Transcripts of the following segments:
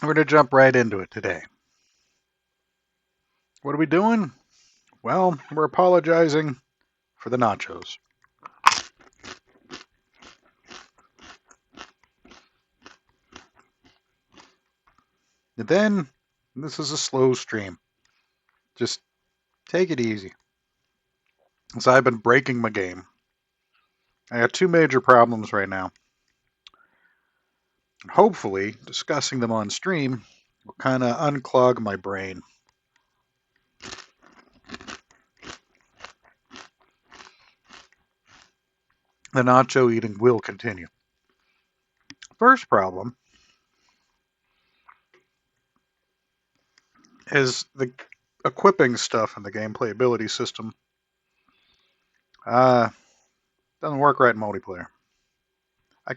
We're going to jump right into it today. What are we doing? Well, we're apologizing for the nachos. And then, this is a slow stream. Just take it easy. So I've been breaking my game. I got two major problems right now. Hopefully, discussing them on stream will kind of unclog my brain. The nacho eating will continue. First problem is the equipping stuff in the gameplay ability system. Doesn't work right in multiplayer. I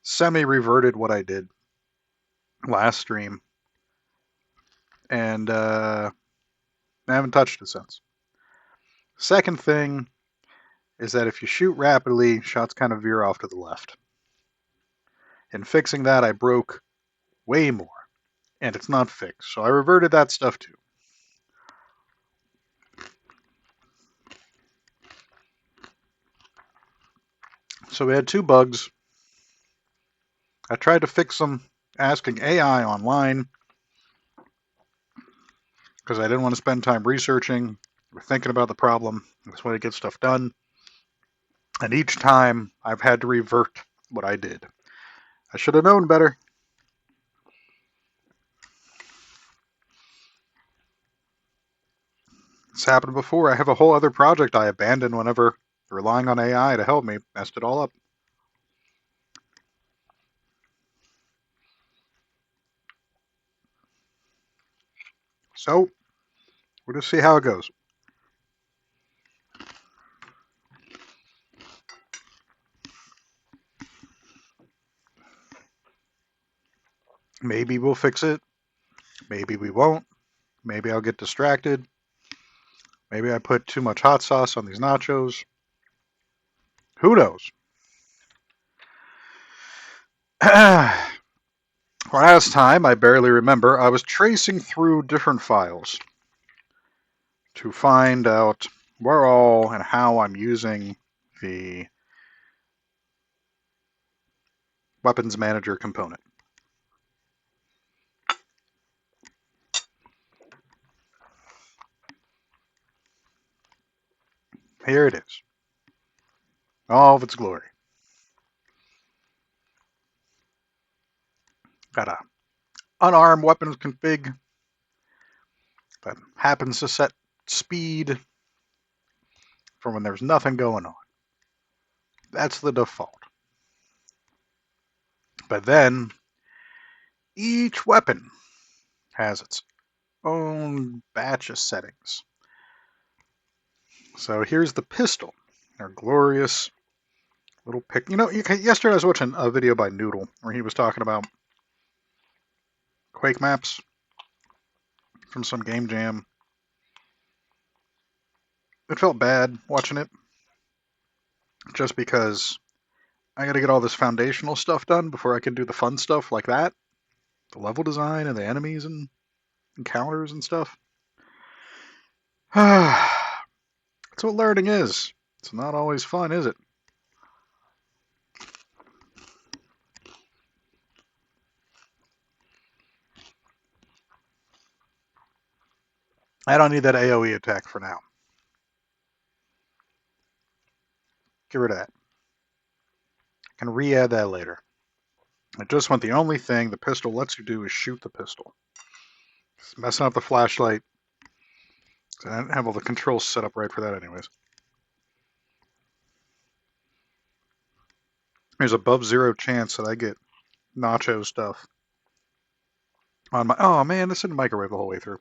semi-reverted what I did last stream, and I haven't touched it since. Second thing is that if you shoot rapidly, shots kind of veer off to the left. In fixing that, I broke way more, and it's not fixed, so I reverted that stuff too. So we had two bugs. I tried to fix them asking AI online because I didn't want to spend time researching or thinking about the problem. That's why I get stuff done. And each time I've had to revert what I did. I should have known better. It's happened before. I have a whole other project I abandoned whenever relying on AI to help me messed it all up. So we'll just see how it goes. Maybe we'll fix it. Maybe we won't. Maybe I'll get distracted. Maybe I put too much hot sauce on these nachos. Who knows? Last time, I barely remember, I was tracing through different files to find out where all and how I'm using the weapons manager component. Here it is. All of its glory. Got a unarmed weapons config that happens to set speed for when there's nothing going on. That's the default. But then each weapon has its own batch of settings. So here's the pistol, our glorious little pick. Yesterday I was watching a video by Noodle where he was talking about Quake maps from some game jam. It felt bad watching it just because I got to get all this foundational stuff done before I can do the fun stuff like that, the level design and the enemies and encounters and stuff. That's what learning is. It's not always fun, is it? I don't need that AoE attack for now. Get rid of that. I can re-add that later. I just want the only thing the pistol lets you do is shoot the pistol. It's messing up the flashlight. I didn't have all the controls set up right for that anyways. There's above zero chance that I get nacho stuff on my... Oh man, this didn't microwave the whole way through.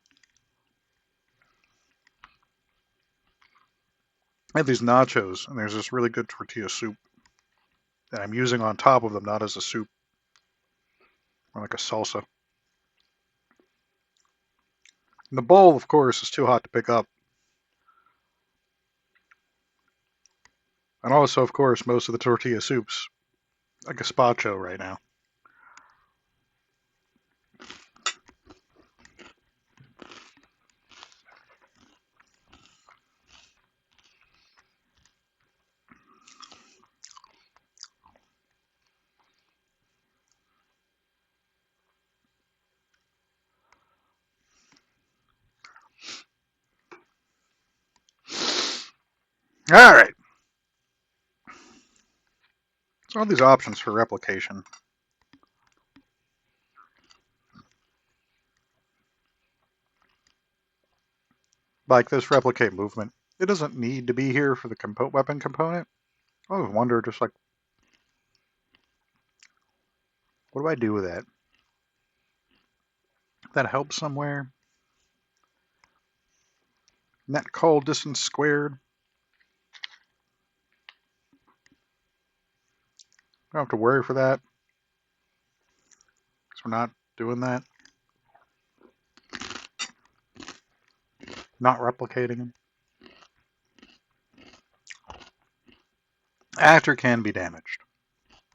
I have these nachos, and there's this really good tortilla soup that I'm using on top of them, not as a soup, or like a salsa. And the bowl, of course, is too hot to pick up. And also, of course, most of the tortilla soups, like gazpacho right now. Alright. So all these options for replication. Like this replicate movement. It doesn't need to be here for the weapon component. I always wonder, just like, what do I do with that? That helps somewhere. Net call distance squared. Don't have to worry for that. Because we're not doing that. Not replicating them. Actor can be damaged.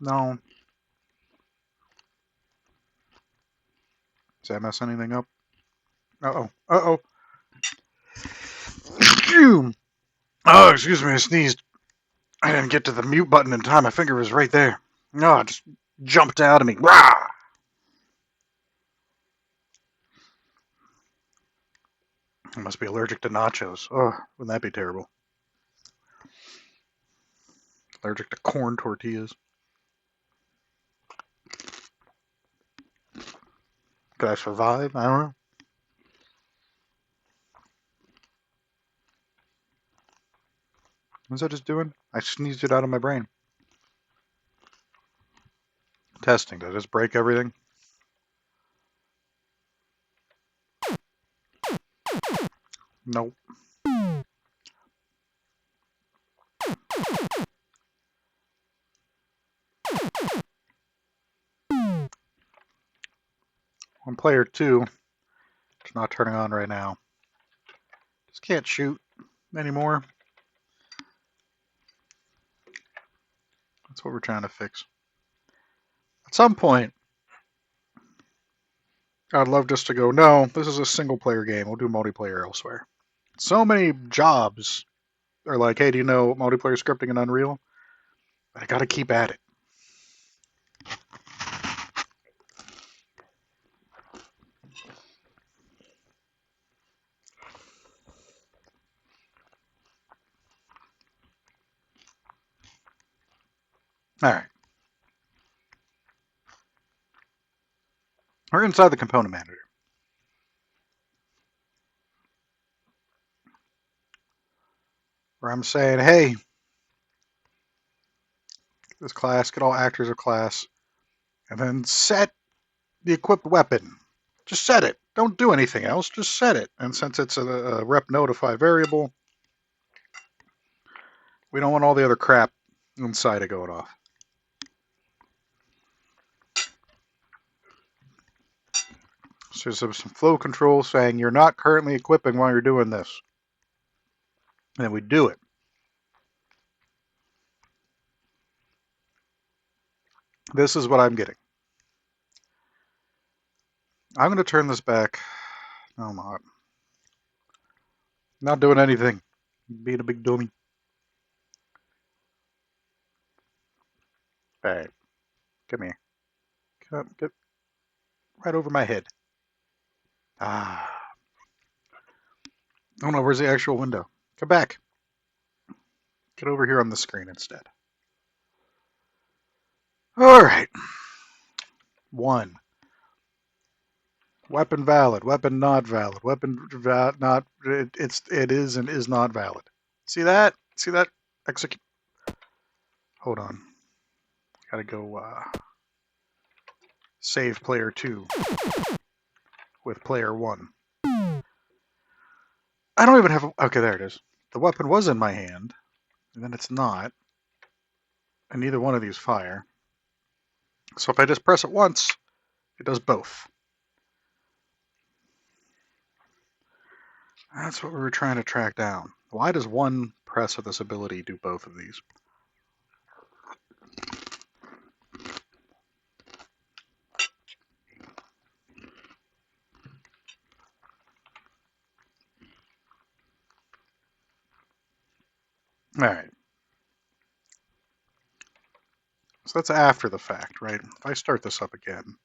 No. Does that mess anything up? Uh-oh. Uh-oh. Oh, excuse me, I sneezed. I didn't get to the mute button in time. My finger was right there. No, it just jumped out of me. Rah! I must be allergic to nachos. Oh, wouldn't that be terrible? Allergic to corn tortillas. Could I survive? I don't know. What's that just doing? I sneezed it out of my brain. Testing. Did I just break everything? Nope. On player 2, it's not turning on right now. Just can't shoot anymore. That's what we're trying to fix. At some point, I'd love just to go, no, this is a single player game. We'll do multiplayer elsewhere. So many jobs are like, hey, do you know multiplayer scripting in Unreal? I gotta keep at it. Alright. We're inside the component manager. Where I'm saying, hey, this class, get all actors of class, and then set the equipped weapon. Just set it. Don't do anything else. Just set it. And since it's a rep notify variable, we don't want all the other crap inside it going off. So there's some flow control saying you're not currently equipping while you're doing this. And then we do it. This is what I'm getting. I'm going to turn this back. No, I'm not. Not doing anything. Being a big dummy. Hey, come here. Come, get right over my head. Ah. Oh no, where's the actual window? Come back. Get over here on the screen instead. Alright. 1. Weapon valid. Weapon not valid. Weapon not. It is and is not valid. See that? See that? Execute. Hold on. Gotta go save player 2 with player 1. I don't even have. Okay, there it is. The weapon was in my hand, and then it's not. And neither one of these fire. So if I just press it once, it does both. That's what we were trying to track down. Why does one press of this ability do both of these? Alright. So that's after the fact, right? If I start this up again.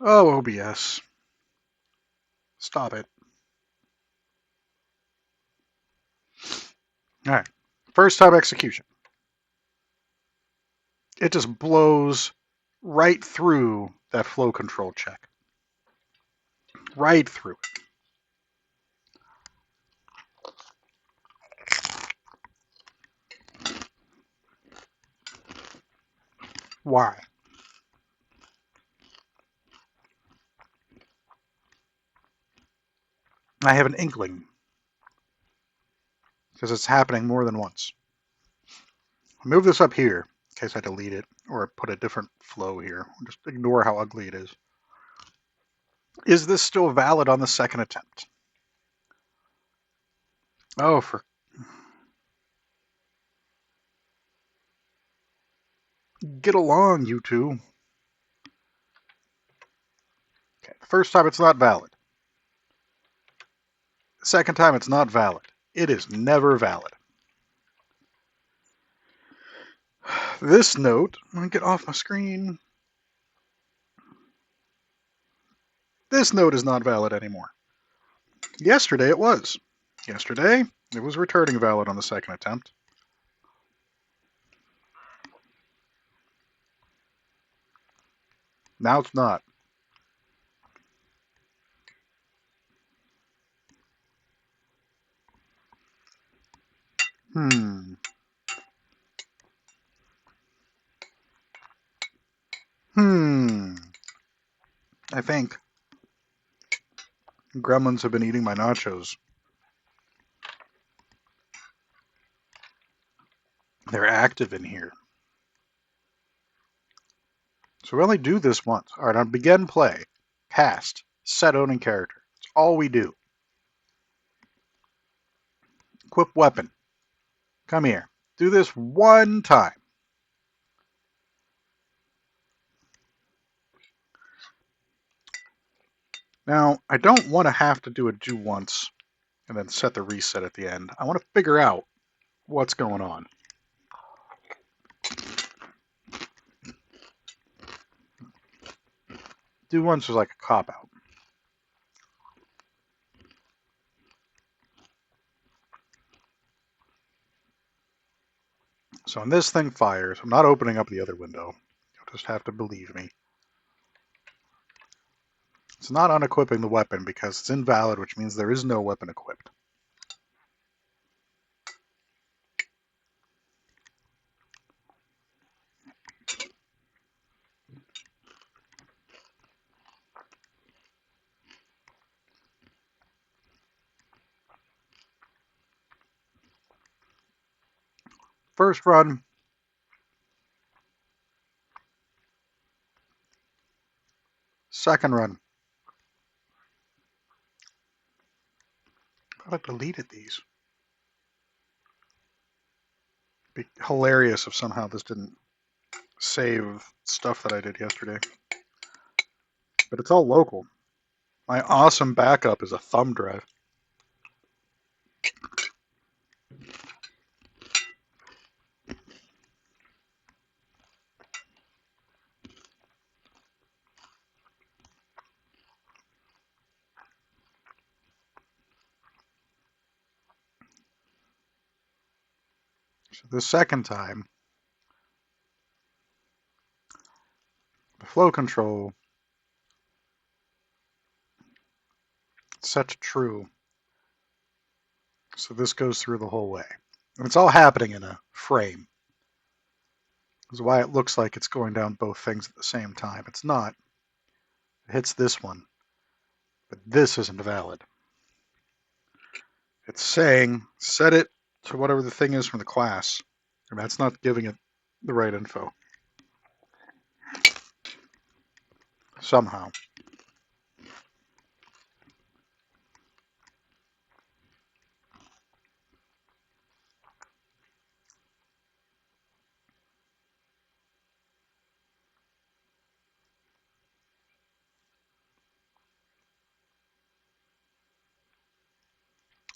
Oh, OBS. Stop it. All right. First time execution. It just blows right through that flow control check. Right through it. Why? I have an inkling. Because it's happening more than once. I'll move this up here in case I delete it or put a different flow here. Just ignore how ugly it is. Is this still valid on the second attempt? Oh, for... Get along, you two. Okay, the first time it's not valid. The second time it's not valid. It is never valid. This note, I'm going to get off my screen. This note is not valid anymore. Yesterday it was. Yesterday it was returning valid on the second attempt. Now it's not. Hmm. I think gremlins have been eating my nachos. They're active in here. So we only do this once. All right, on begin play, cast, set owning character. That's all we do. Equip weapon. Come here. Do this one time. Now, I don't want to have to do a do once and then set the reset at the end. I want to figure out what's going on. Do once was like a cop-out. So when this thing fires, I'm not opening up the other window. You'll just have to believe me. It's not unequipping the weapon because it's invalid, which means there is no weapon equipped. First run. Second run. I thought I deleted these. It'd be hilarious if somehow this didn't save stuff that I did yesterday. But it's all local. My awesome backup is a thumb drive. So the second time, the flow control set to true. So this goes through the whole way. And it's all happening in a frame. That's why it looks like it's going down both things at the same time. It's not. It hits this one. But this isn't valid. It's saying set it to whatever the thing is from the class. And that's not giving it the right info. Somehow.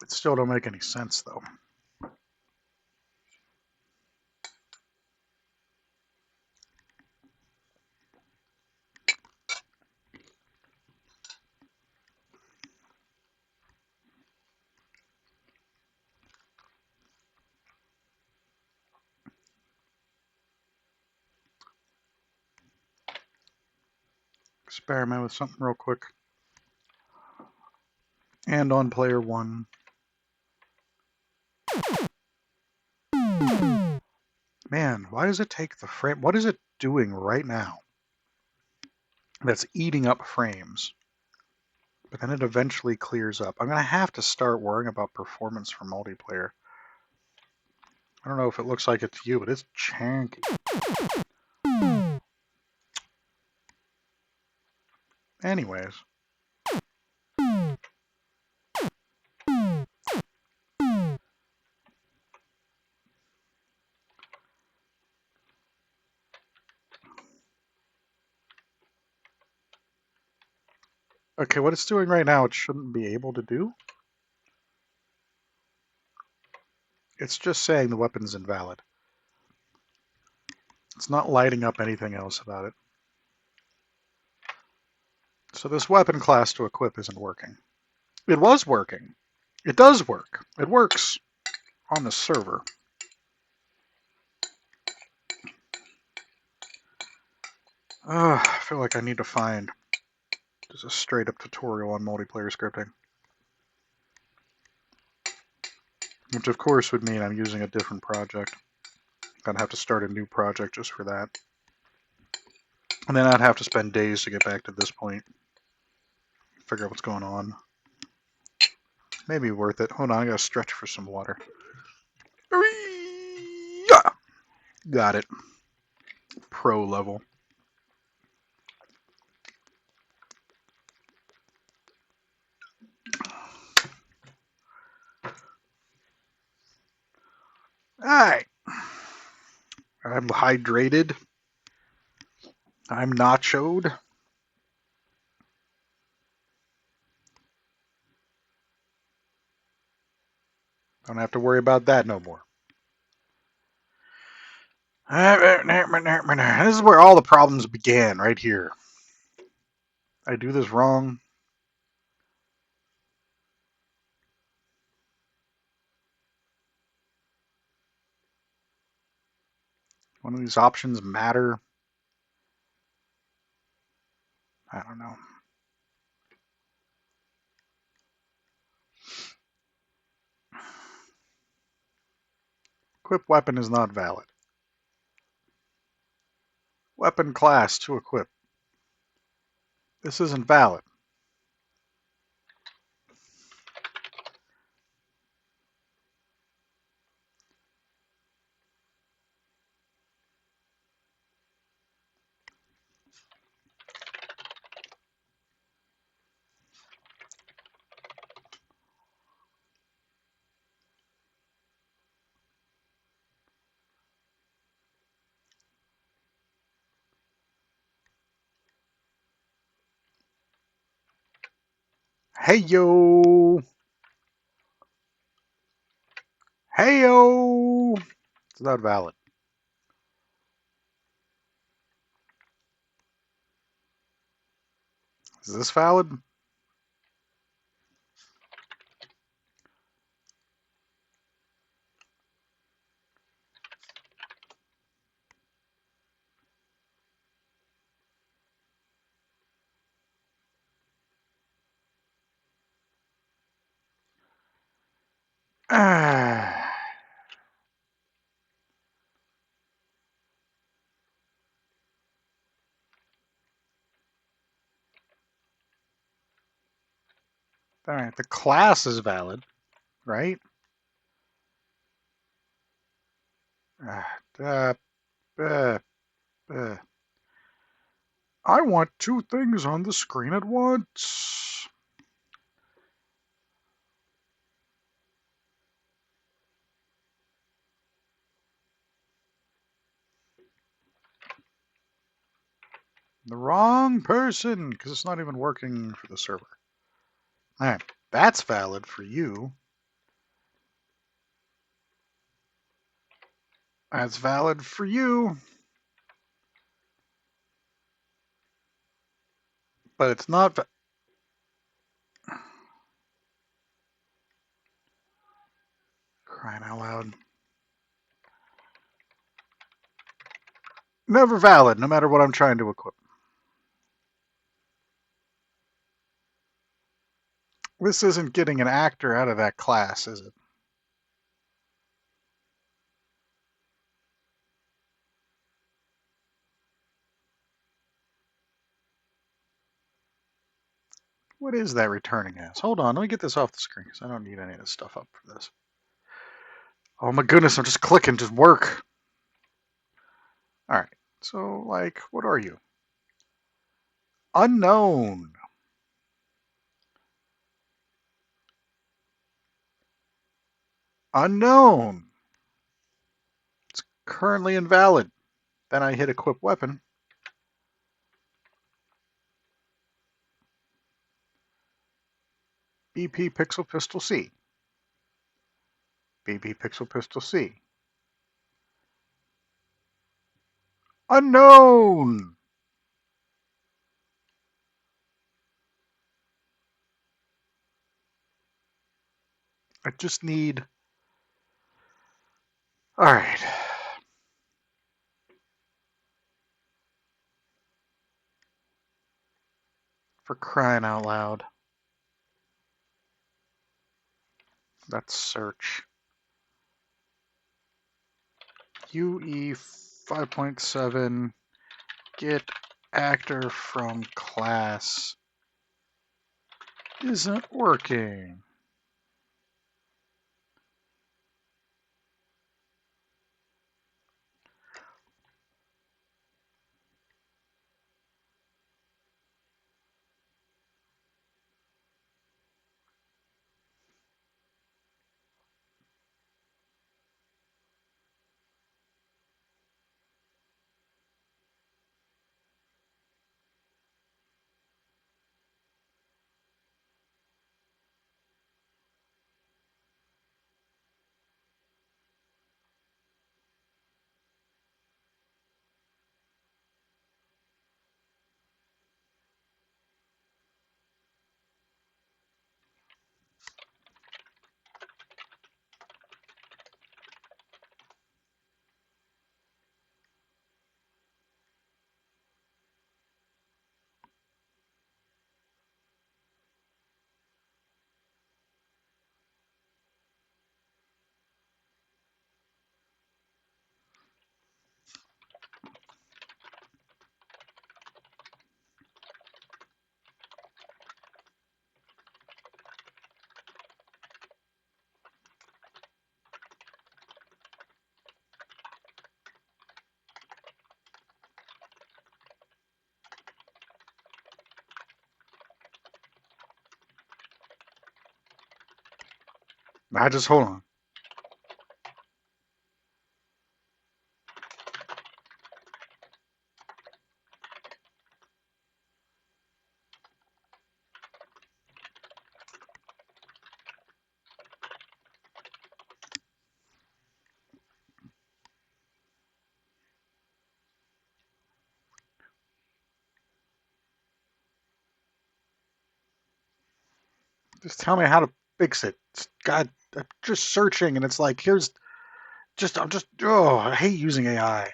It still don't make any sense though. Experiment with something real quick. And on player 1. Man, why does it take the frame? What is it doing right now? That's eating up frames. But then it eventually clears up. I'm going to have to start worrying about performance for multiplayer. I don't know if it looks like it to you, but it's chunky. Anyways. Okay, what it's doing right now, it shouldn't be able to do. It's just saying the weapon's invalid. It's not lighting up anything else about it. So this weapon class to equip isn't working. It was working. It does work. It works on the server. I feel like I need to find just a straight up tutorial on multiplayer scripting. Which of course would mean I'm using a different project. I'd have to start a new project just for that. And then I'd have to spend days to get back to this point. Figure out what's going on. Maybe worth it. Hold on, I gotta stretch for some water. Got it. Pro level. Alright. I'm hydrated. I'm nachoed. Don't have to worry about that no more. This is where all the problems began, right here. I do this wrong. One of these options matter. I don't know. Equip weapon is not valid. Weapon class to equip. This isn't valid. Hey yo! Hey yo! It's not valid. Is this valid? Alright, the class is valid, right? Uh, uh, uh. I want two things on the screen at once. The wrong person, because it's not even working for the server. Alright, that's valid for you. That's valid for you. But it's not. Crying out loud. Never valid, no matter what I'm trying to equip. This isn't getting an actor out of that class, is it? What is that returning as? Hold on, let me get this off the screen because I don't need any of this stuff up for this. Oh my goodness, I'm just clicking, just work. All right, so like, what are you? Unknown. Unknown. It's currently invalid. Then I hit equip weapon. BP Pixel Pistol C. BP Pixel Pistol C. Unknown! I just need... Alright. For crying out loud. That's search. UE 5.7 get actor from class isn't working. Now just hold on. Just tell me how to fix it. God, I'm just searching and it's like, here's just, I hate using AI.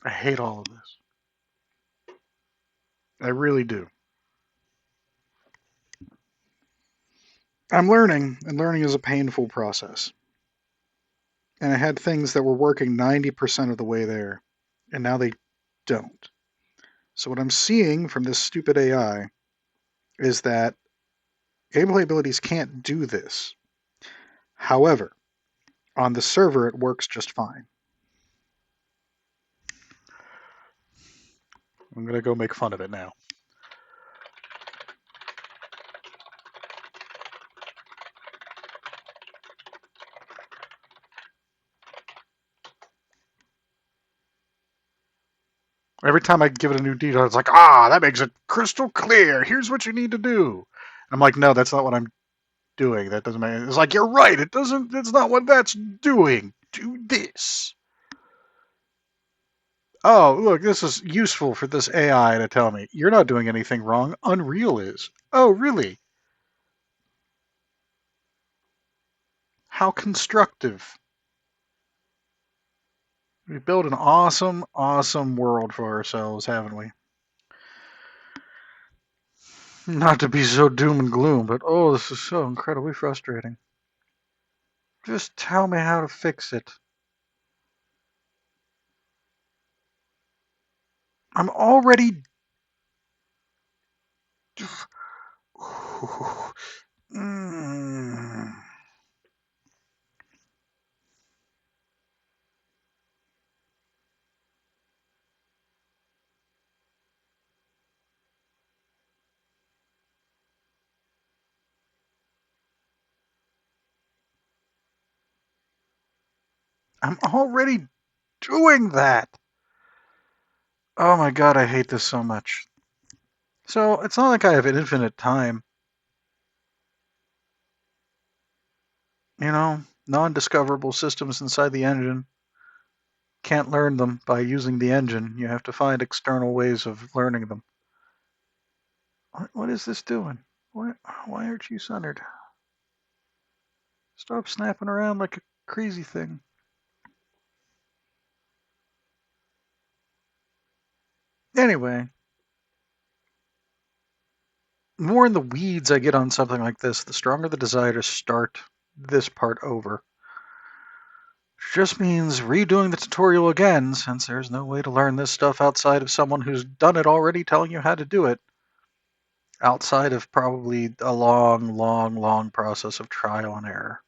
I hate all of this. I really do. I'm learning, and learning is a painful process. And I had things that were working 90% of the way there, and now they don't. So what I'm seeing from this stupid AI is that gameplay abilities can't do this. However, on the server, it works just fine. I'm going to go make fun of it now. Every time I give it a new detail, it's like, that makes it crystal clear. Here's what you need to do. And I'm like, no, that's not what I'm doing. That doesn't make. It's like, you're right. It doesn't. It's not what that's doing. Do this. Oh, look, this is useful for this AI to tell me. You're not doing anything wrong. Unreal is. Oh, really? How constructive. We built an awesome, awesome world for ourselves, haven't we? Not to be so doom and gloom, but oh, this is so incredibly frustrating. Just tell me how to fix it. I'm already. Mm. I'm already doing that. Oh my god, I hate this so much. So, it's not like I have infinite time. You know, non-discoverable systems inside the engine. Can't learn them by using the engine. You have to find external ways of learning them. What is this doing? Why aren't you centered? Stop snapping around like a crazy thing. Anyway, the more in the weeds I get on something like this, the stronger the desire to start this part over. Just means redoing the tutorial again, since there's no way to learn this stuff outside of someone who's done it already telling you how to do it. Outside of probably a long, long, long process of trial and error.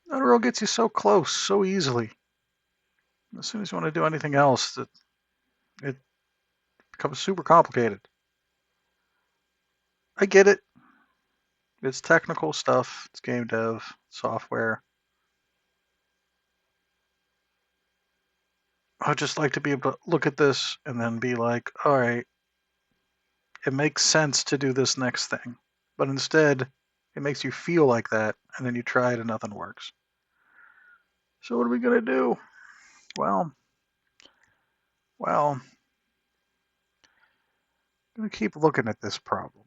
Unreal gets you so close so easily. As soon as you want to do anything else, it becomes super complicated. I get it. It's technical stuff. It's game dev, software. I'd just like to be able to look at this and then be like, all right, it makes sense to do this next thing. But instead, it makes you feel like that, and then you try it and nothing works. So what are we going to do? Well, I'm going to keep looking at this problem.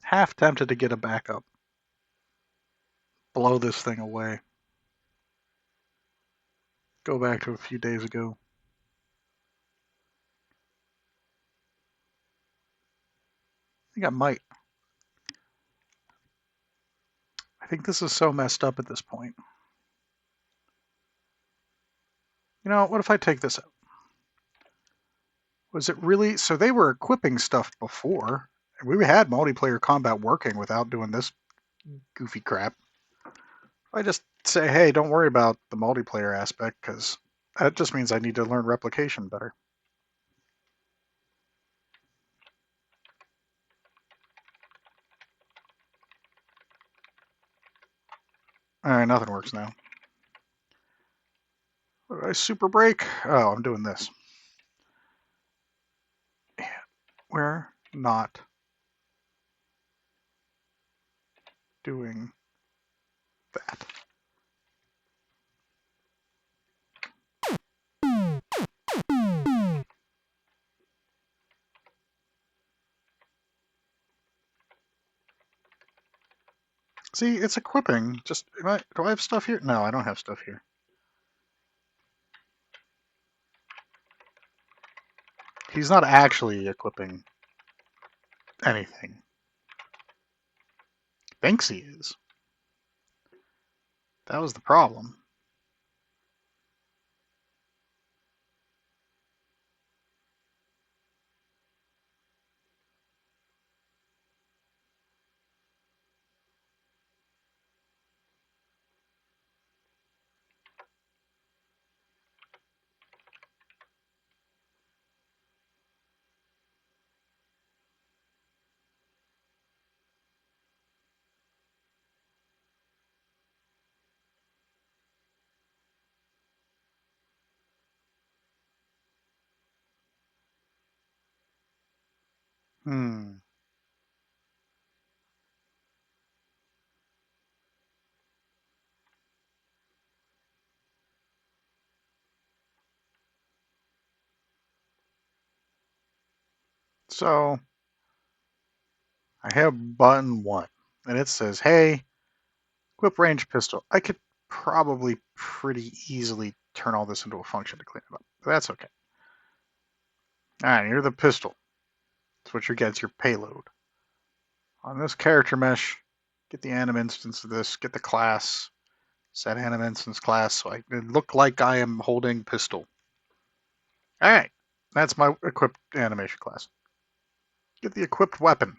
Half tempted to get a backup. Blow this thing away. Go back to a few days ago. I think I might. I think this is so messed up at this point. You know, what if I take this out? Was it really? So they were equipping stuff before. We had multiplayer combat working without doing this goofy crap. I just say, hey, don't worry about the multiplayer aspect, because that just means I need to learn replication better. Alright, nothing works now. What did I super break? Oh, I'm doing this. We're not doing that. See, it's equipping. Just, do I have stuff here? No, I don't have stuff here. He's not actually equipping anything. Thinks he is. That was the problem. Hmm. So, I have button 1, and it says, hey, equip range pistol. I could probably pretty easily turn all this into a function to clean it up, but that's okay. Alright, here's the pistol. That's what you get, it's your payload. On this character mesh, get the anim instance of this, get the class, set anim instance class, so it look like I am holding pistol. Alright, that's my equipped animation class. Get the equipped weapon.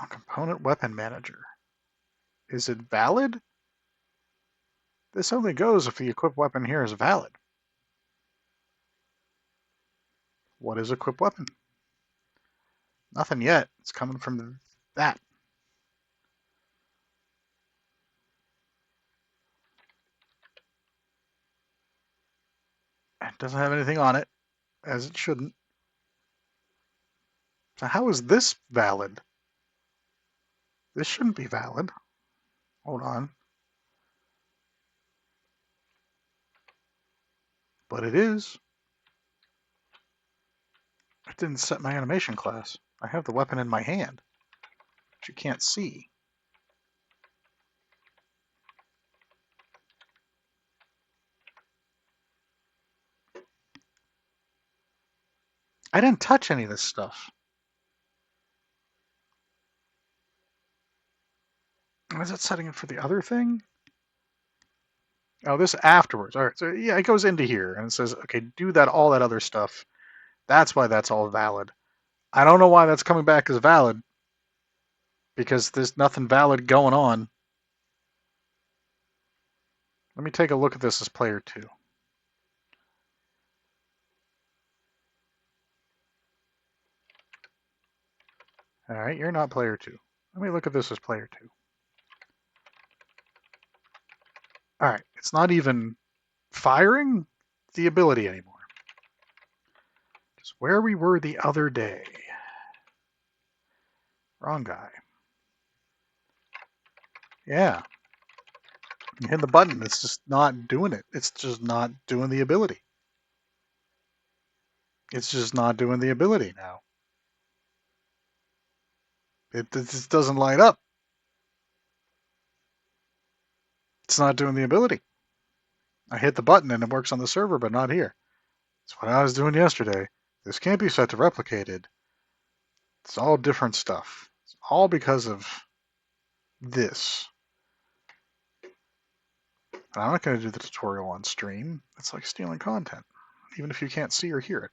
On component weapon manager. Is it valid? This only goes if the equipped weapon here is valid. What is equipped weapon? Nothing yet. It's coming from that. It doesn't have anything on it, as it shouldn't. So how is this valid? This shouldn't be valid. Hold on. But it is. I didn't set my animation class. I have the weapon in my hand, but you can't see. I didn't touch any of this stuff. Was it setting it for the other thing? Oh, this afterwards. All right, so yeah, it goes into here and it says, okay, do that, all that other stuff. That's why that's all valid. I don't know why that's coming back as valid, because there's nothing valid going on. Let me take a look at this as player 2. All right, you're not player 2. Let me look at this as player 2. All right, it's not even firing the ability anymore. Just where we were the other day. Wrong guy. Yeah. You hit the button, it's just not doing it. It's just not doing the ability. It's just not doing the ability now. It just doesn't light up. It's not doing the ability. I hit the button and it works on the server, but not here. That's what I was doing yesterday. This can't be set to replicated. It's all different stuff. It's all because of this. And I'm not going to do the tutorial on stream. It's like stealing content, even if you can't see or hear it.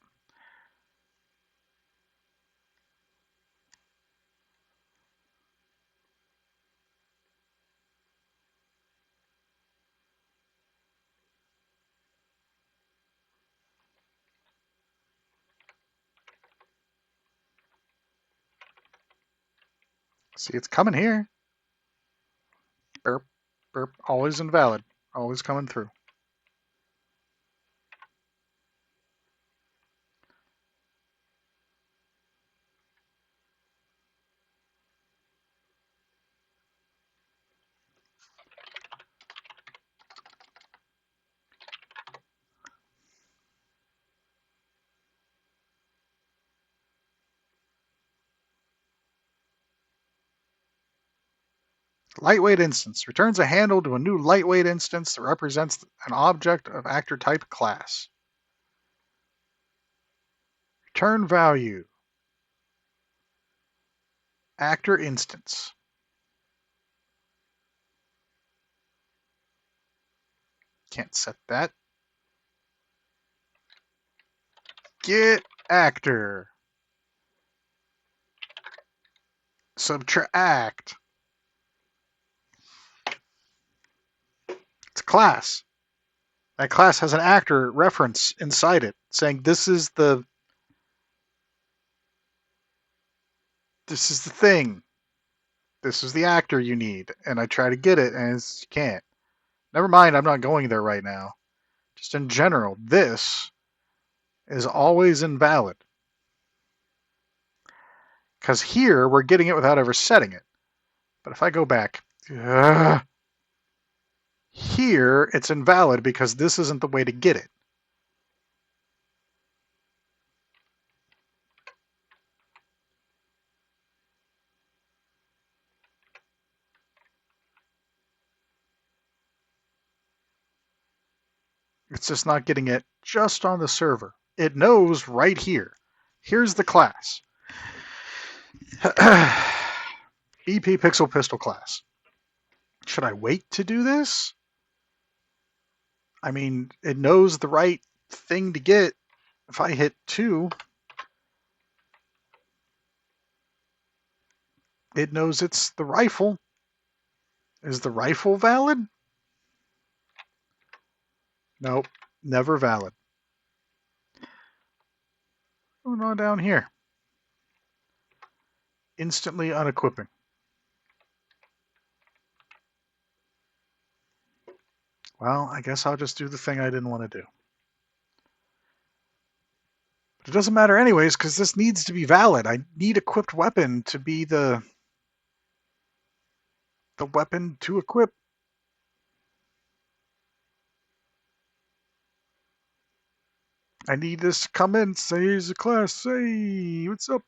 See, it's coming here. Burp, burp, always invalid. Always coming through. Lightweight instance. Returns a handle to a new lightweight instance that represents an object of actor type class. Return value. Actor instance. Can't set that. Get actor. Subtract. It's a class. That class has an actor reference inside it saying this is the thing. This is the actor you need. And I try to get it and you can't. Never mind, I'm not going there right now. Just in general, this is always invalid. Because here, we're getting it without ever setting it. But if I go back, here, it's invalid because this isn't the way to get it. It's just not getting it just on the server. It knows right here. Here's the class. BP Pixel Pistol class. Should I wait to do this? I mean, it knows the right thing to get. If I hit 2, it knows it's the rifle. Is the rifle valid? Nope, never valid. Going on down here. Instantly unequipping. Well, I guess I'll just do the thing I didn't want to do. But it doesn't matter anyways, because this needs to be valid. I need equipped weapon to be the weapon to equip. I need this to come in, say here's a class, hey, what's up?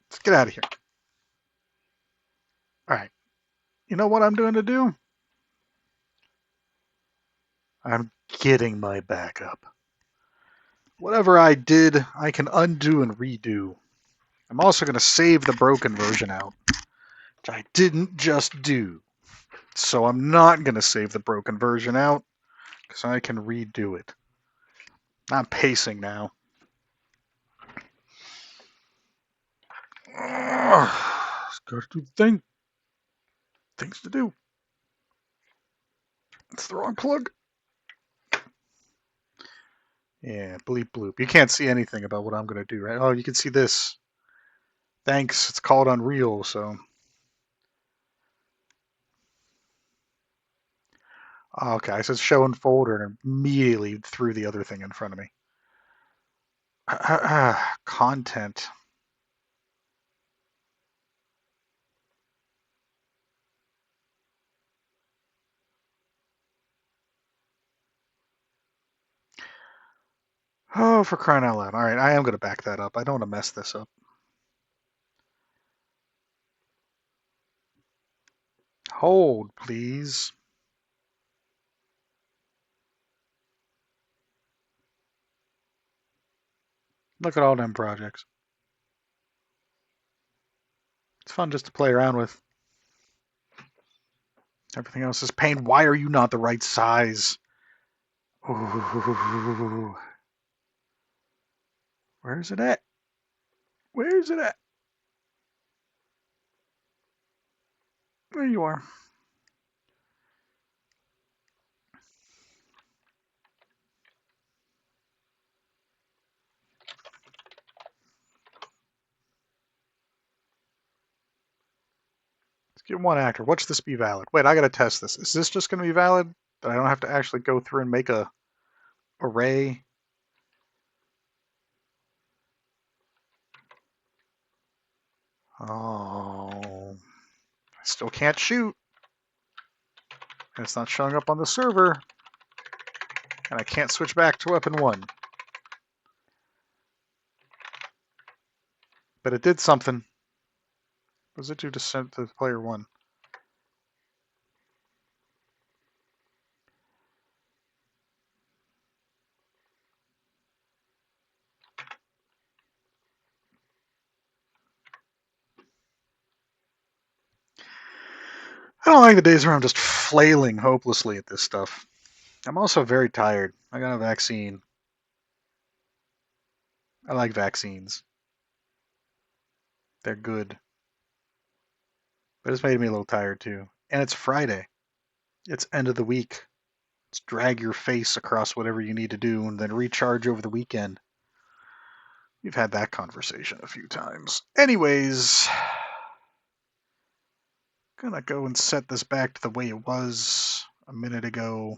Let's get out of here. Alright. You know what I'm doing to do? I'm getting my backup. Whatever I did, I can undo and redo. I'm also going to save the broken version out, which I didn't just do. So I'm not going to save the broken version out, because I can redo it. I'm pacing now. Gotta do the thing. Things to do. It's the wrong plug. Yeah, bleep bloop. You can't see anything about what I'm going to do, right? Oh, you can see this. Thanks. It's called Unreal, so. Okay, I said show and folder and immediately threw the other thing in front of me. Content. Oh, for crying out loud. All right, I am going to back that up. I don't want to mess this up. Hold, please. Look at all them projects. It's fun just to play around with. Everything else is pain. Why are you not the right size? Ooh. Where's it at? Where's it at? There you are. Let's get one actor. Watch this be valid. Wait, I gotta test this. Is this just gonna be valid? That I don't have to actually go through and make a array? Oh, I still can't shoot. And it's not showing up on the server. And I can't switch back to weapon 1. But it did something. What does it do to send to player 1? I don't like the days where I'm just flailing hopelessly at this stuff. I'm also very tired. I got a vaccine. I like vaccines. They're good. But it's made me a little tired too. And it's Friday. It's end of the week. Let's drag your face across whatever you need to do and then recharge over the weekend. We've had that conversation a few times. Anyways, gonna go and set this back to the way it was a minute ago.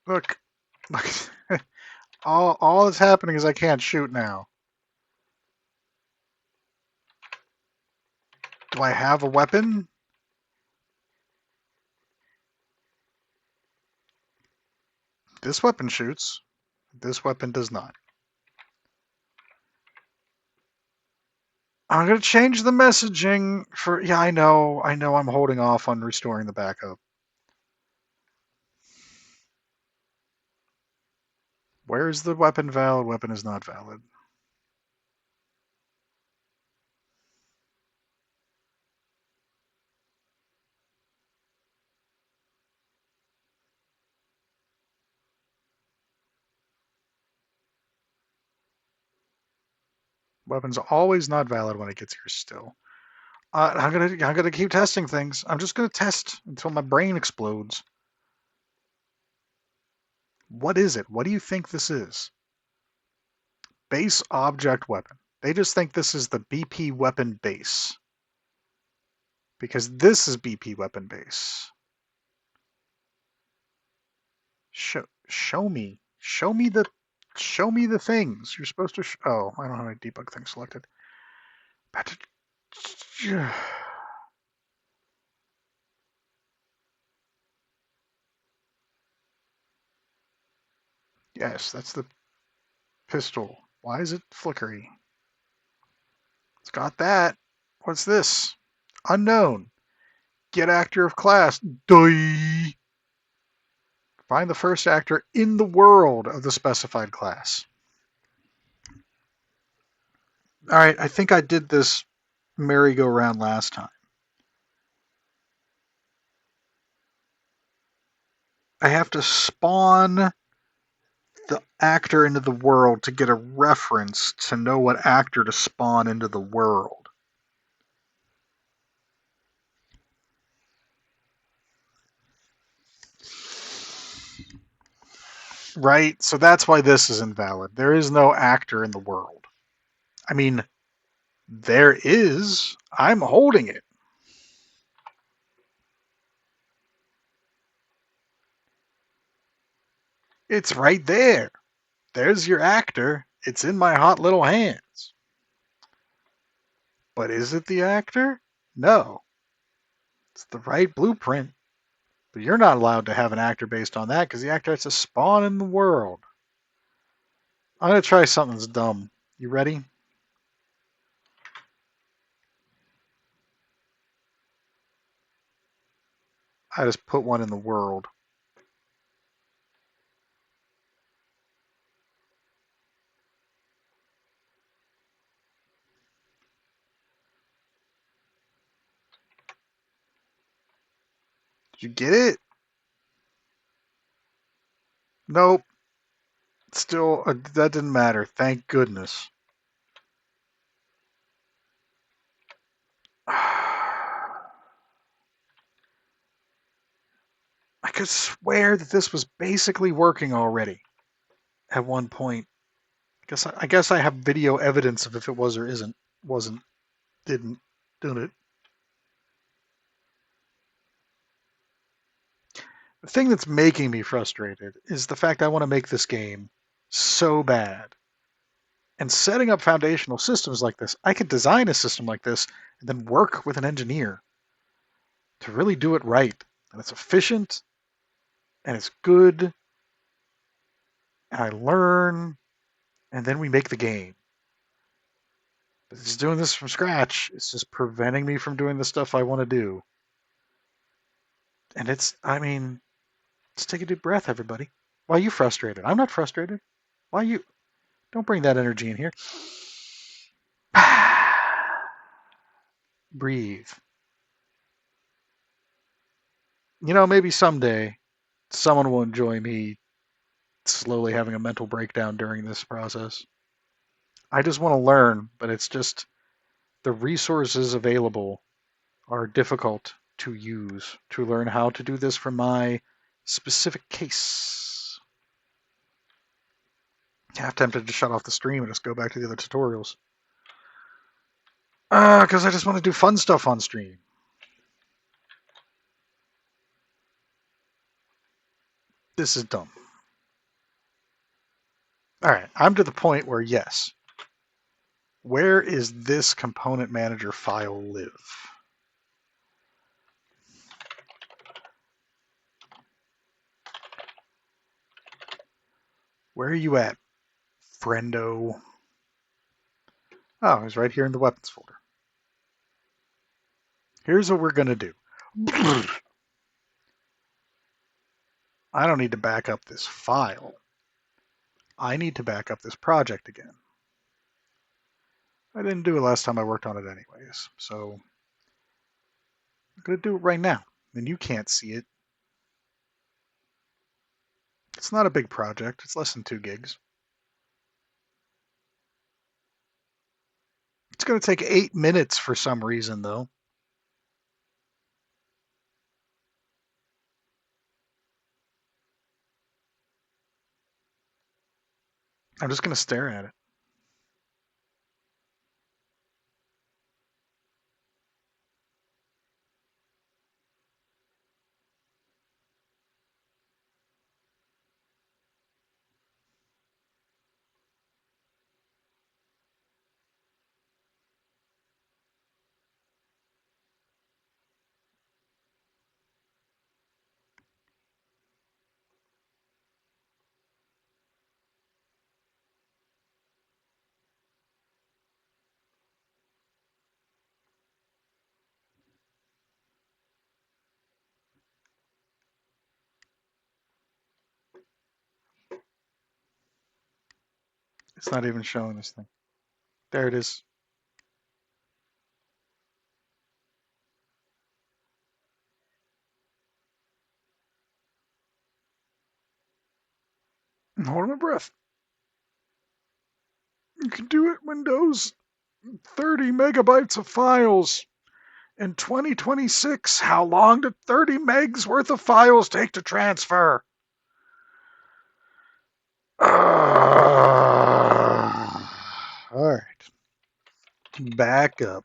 Look, look. all that's happening is I can't shoot now. Do I have a weapon? This weapon shoots. This weapon does not. I'm gonna change the messaging for. Yeah, I know. I'm holding off on restoring the backup. Where's the weapon valid? Weapon is not valid. Weapon's always not valid when it gets here still. I'm gonna keep testing things. I'm just gonna test until my brain explodes. What is it? What do you think this is? Base object weapon. They just think this is the BP weapon base. Because this is BP weapon base. Show me. Show me the things. You're supposed to oh, I don't have any debug thing selected. Yes, that's the pistol. Why is it flickery? It's got that. What's this? Unknown. Get actor of class. Die. Find the first actor in the world of the specified class. All right, I think I did this merry-go-round last time. I have to spawn the actor into the world to get a reference to know what actor to spawn into the world. Right? So that's why this is invalid. There is no actor in the world. I mean, there is. I'm holding it. It's right there. There's your actor. It's in my hot little hands. But is it the actor? No. It's the right blueprint. But you're not allowed to have an actor based on that because the actor has to spawn in the world. I'm going to try something that's dumb. You ready? I just put one in the world. Did you get it? Nope. Still, that didn't matter. Thank goodness. I could swear that this was basically working already at one point. I guess I have video evidence of if it was or wasn't, didn't it. The thing that's making me frustrated is the fact I want to make this game so bad. And setting up foundational systems like this, I could design a system like this and then work with an engineer to really do it right. And it's efficient and it's good. And I learn and then we make the game. But just doing this from scratch, it's just preventing me from doing the stuff I want to do. And let's take a deep breath, everybody. Why are you frustrated? I'm not frustrated. Why you? Don't bring that energy in here. Breathe. Maybe someday someone will enjoy me slowly having a mental breakdown during this process. I just want to learn, but it's just the resources available are difficult to use to learn how to do this for my specific case. Half tempted to shut off the stream and just go back to the other tutorials. Because I just want to do fun stuff on stream. This is dumb. Alright, I'm to the point where, yes. Where is this component manager file live? Where are you at, friendo? Oh, it's right here in the weapons folder. Here's what we're going to do. I don't need to back up this file. I need to back up this project again. I didn't do it last time I worked on it anyways, so I'm going to do it right now. And you can't see it. It's not a big project. It's less than 2 gigs. It's going to take 8 minutes for some reason, though. I'm just going to stare at it. It's not even showing this thing. There it is. I'm holding my breath. You can do it, Windows. 30 megabytes of files. In 2026, how long did 30 megs worth of files take to transfer? All right. Back up.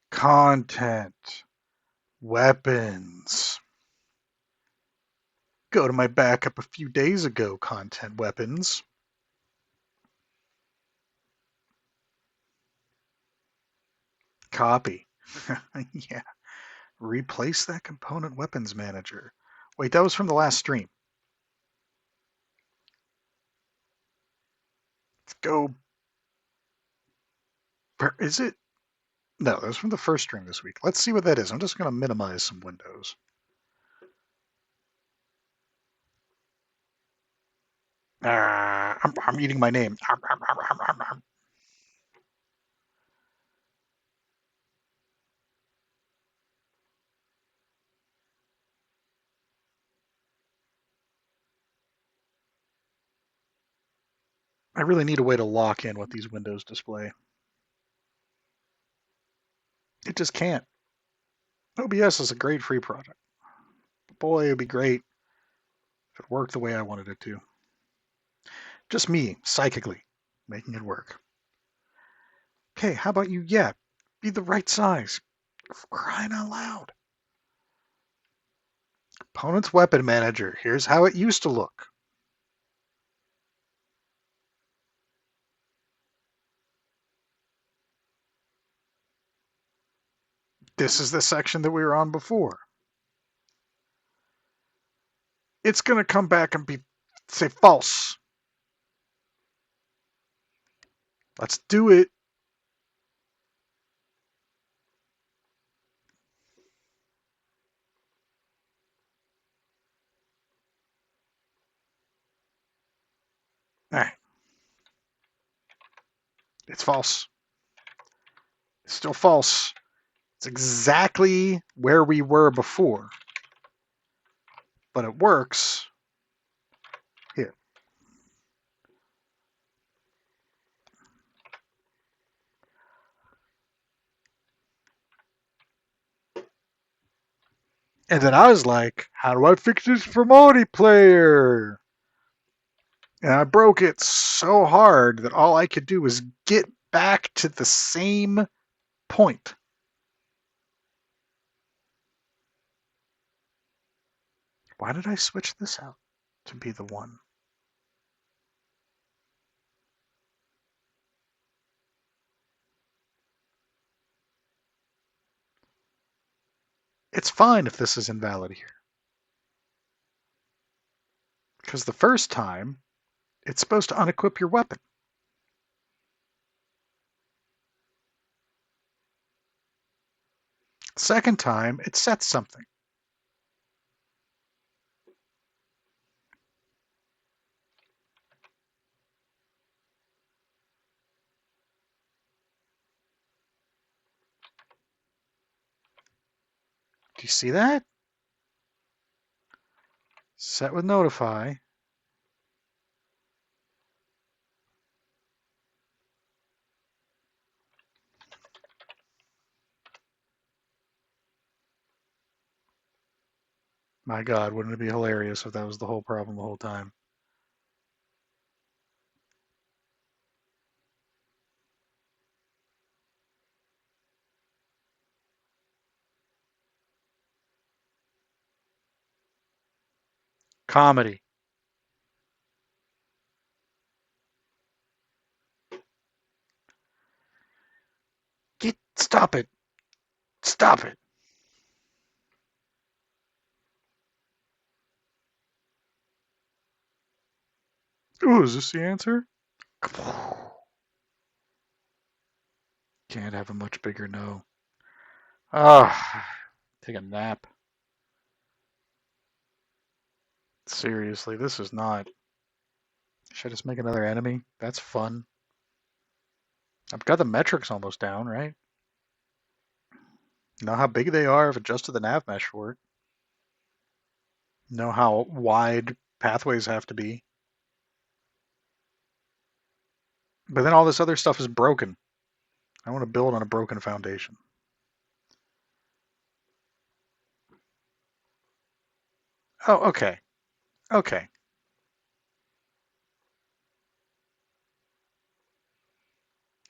Content. Weapons. Go to my backup a few days ago, content weapons. Copy. Yeah. Replace that component weapons manager. Wait, that was from the last stream. Let's go. Where is it? No, that was from the first stream this week. Let's see what that is. I'm just going to minimize some windows. I'm eating my name. I really need a way to lock in what these windows display. It just can't. OBS is a great free project. Boy, it'd be great if it worked the way I wanted it to. Just me, psychically, making it work. Okay, how about you? Yeah, be the right size. For crying out loud. Opponent's weapon manager. Here's how it used to look. This is the section that we were on before. it's going to come back and say false. Let's do it. All right. It's false. It's still false. It's exactly where we were before. But it works here. And then I was like, how do I fix this for multiplayer? And I broke it so hard that all I could do was get back to the same point. Why did I switch this out to be the one? It's fine if this is invalid here. Because the first time, it's supposed to unequip your weapon. Second time, it sets something. Do you see that? Set with notify. My God, wouldn't it be hilarious if that was the whole problem the whole time? Comedy. Stop it. Stop it. Ooh, is this the answer? Can't have a much bigger no. Ah, take a nap. Seriously, this is not. Should I just make another enemy? That's fun. I've got the metrics almost down, right? Know how big they are. I've adjusted the nav mesh for it. Know how wide pathways have to be. But then all this other stuff is broken. I want to build on a broken foundation. Oh, okay. Okay.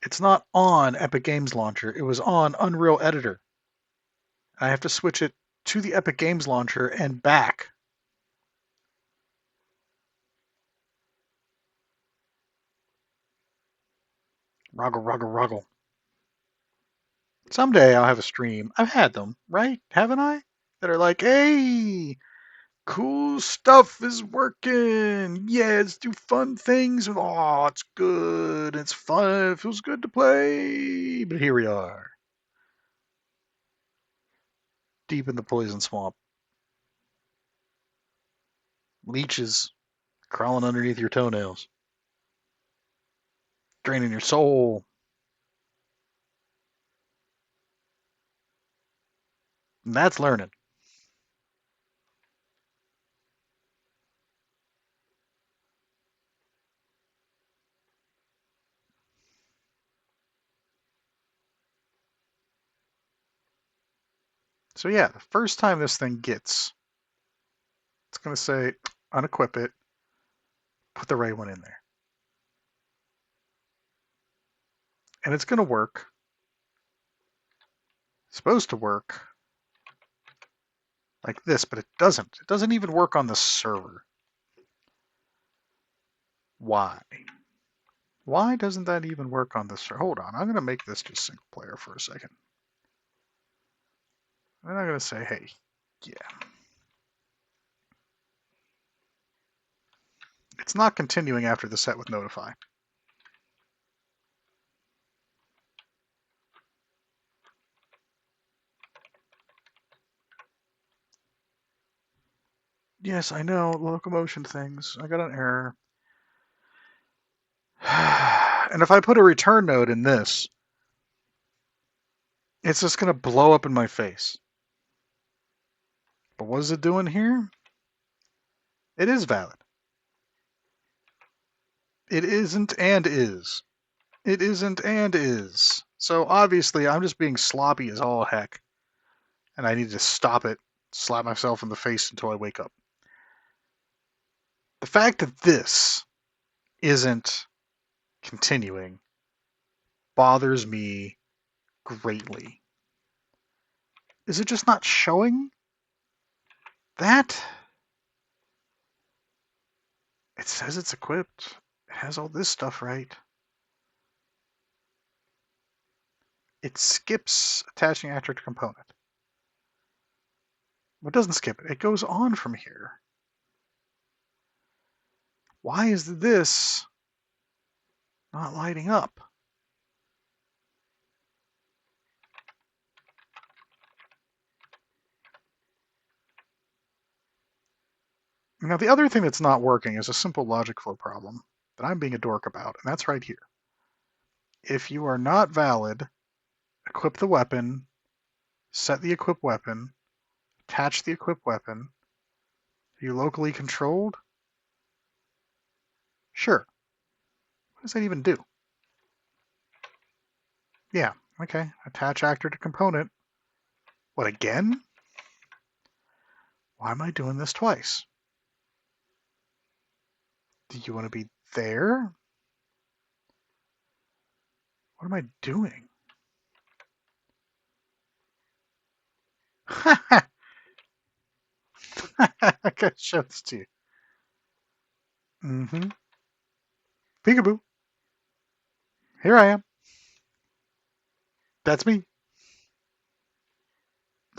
It's not on Epic Games Launcher. It was on Unreal Editor. I have to switch it to the Epic Games Launcher and back. Roggle, roggle, roggle. Someday I'll have a stream. I've had them, right? Haven't I? That are like, hey, cool stuff is working. Yeah, let's do fun things. Oh, it's good. It's fun. It feels good to play. But here we are, deep in the poison swamp. Leeches crawling underneath your toenails, draining your soul. And that's learning. So yeah, the first time this thing gets, it's going to say unequip it, put the right one in there. And it's going to work. It's supposed to work like this, but it doesn't. It doesn't even work on the server. Why? Why doesn't that even work on the server? Hold on, I'm going to make this just single player for a second. And I'm going to say, hey, yeah. it's not continuing after the set with notify. Yes, I know, locomotion things. I got an error. And if I put a return node in this, it's just going to blow up in my face. But what is it doing here? It is valid. It isn't and is. It isn't and is. So obviously I'm just being sloppy as all heck. And I need to stop it, slap myself in the face until I wake up. The fact that this isn't continuing bothers me greatly. Is it just not showing that? It says it's equipped. It has all this stuff right. It skips attaching actor to component. Well, it doesn't skip it. It goes on from here. Why is this not lighting up? Now, the other thing that's not working is a simple logic flow problem that I'm being a dork about, and that's right here. If you are not valid, equip the weapon, set the equip weapon, attach the equip weapon. Are you locally controlled? Sure. What does that even do? Yeah, okay. Attach actor to component. What, again? Why am I doing this twice? Do you want to be there? What am I doing? I gotta show this to you. Mm-hmm. Peekaboo. Here I am. That's me.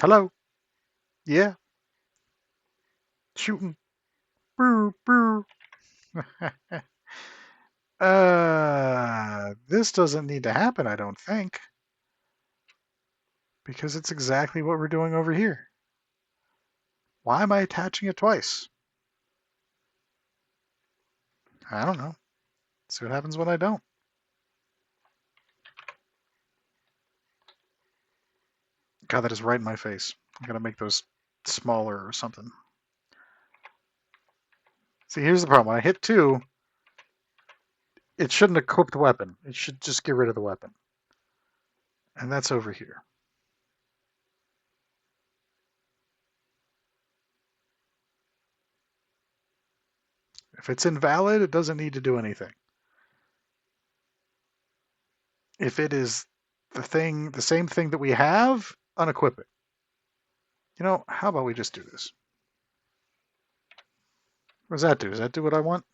Hello. Yeah. Shooting. Brr, brr. This doesn't need to happen, I don't think. Because it's exactly what we're doing over here. Why am I attaching it twice? I don't know. See what happens when I don't. God, that is right in my face. I gotta make those smaller or something. See, here's the problem. When I hit 2, it shouldn't equip the weapon. It should just get rid of the weapon. And that's over here. If it's invalid, it doesn't need to do anything. If it is the same thing that we have, unequip it. You know, how about we just do this? What does that do? Does that do what I want?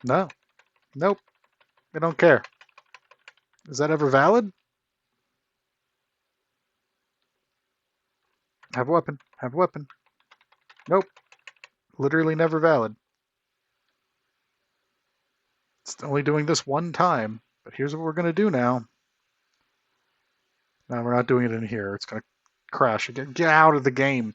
No. Nope. I don't care. Is that ever valid? Have a weapon. Have a weapon. Nope. Literally never valid. It's only doing this one time. But here's what we're going to do now. No, we're not doing it in here. It's going to crash again. Get out of the game.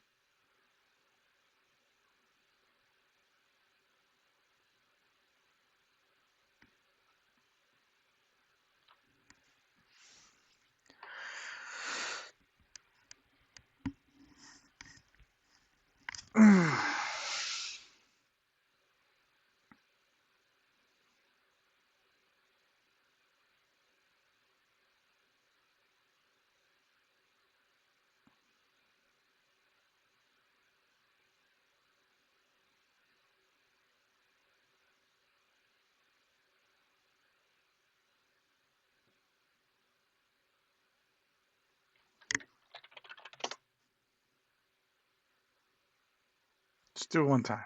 Just do it one time.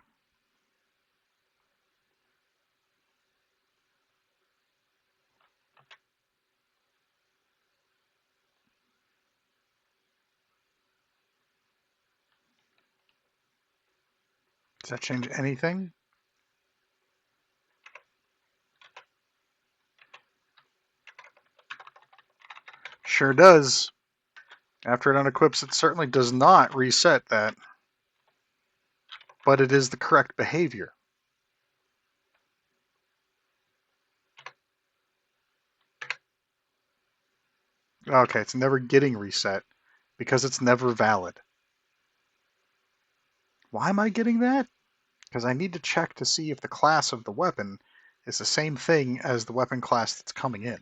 Does that change anything? Sure does. After it unequips, it certainly does not reset that, but it is the correct behavior. Okay, it's never getting reset because it's never valid. Why am I getting that? Because I need to check to see if the class of the weapon is the same thing as the weapon class that's coming in.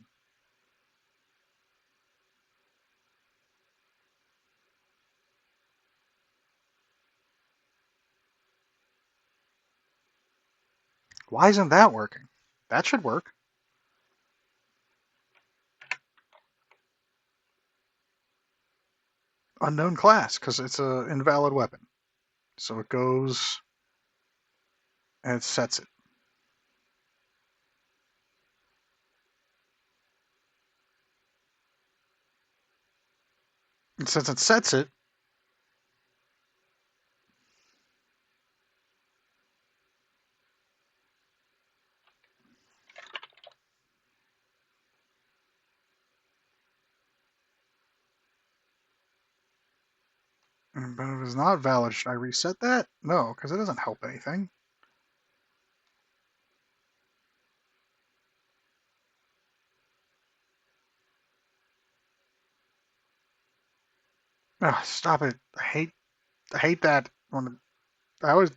Why isn't that working? That should work. Unknown class, because it's an invalid weapon. So it goes and it sets it. And since it sets it, but if it's not valid, should I reset that? No, because it doesn't help anything. Oh, stop it. I hate that. When I was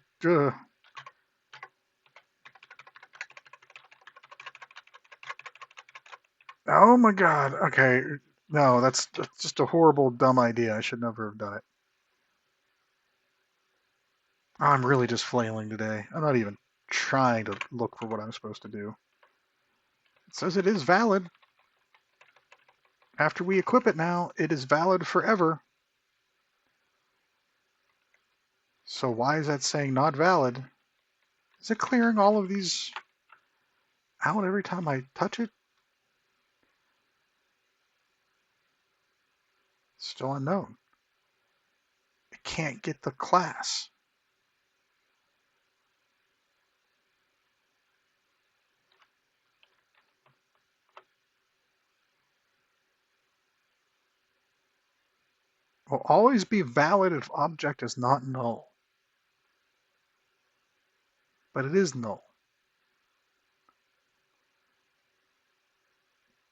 oh my god. Okay. No, that's just a horrible, dumb idea. I should never have done it. I'm really just flailing today. I'm not even trying to look for what I'm supposed to do. It says it is valid. After we equip it now, it is valid forever. So why is that saying not valid? Is it clearing all of these out every time I touch it? Still unknown. It can't get the class. Will always be valid if object is not null. But it is null.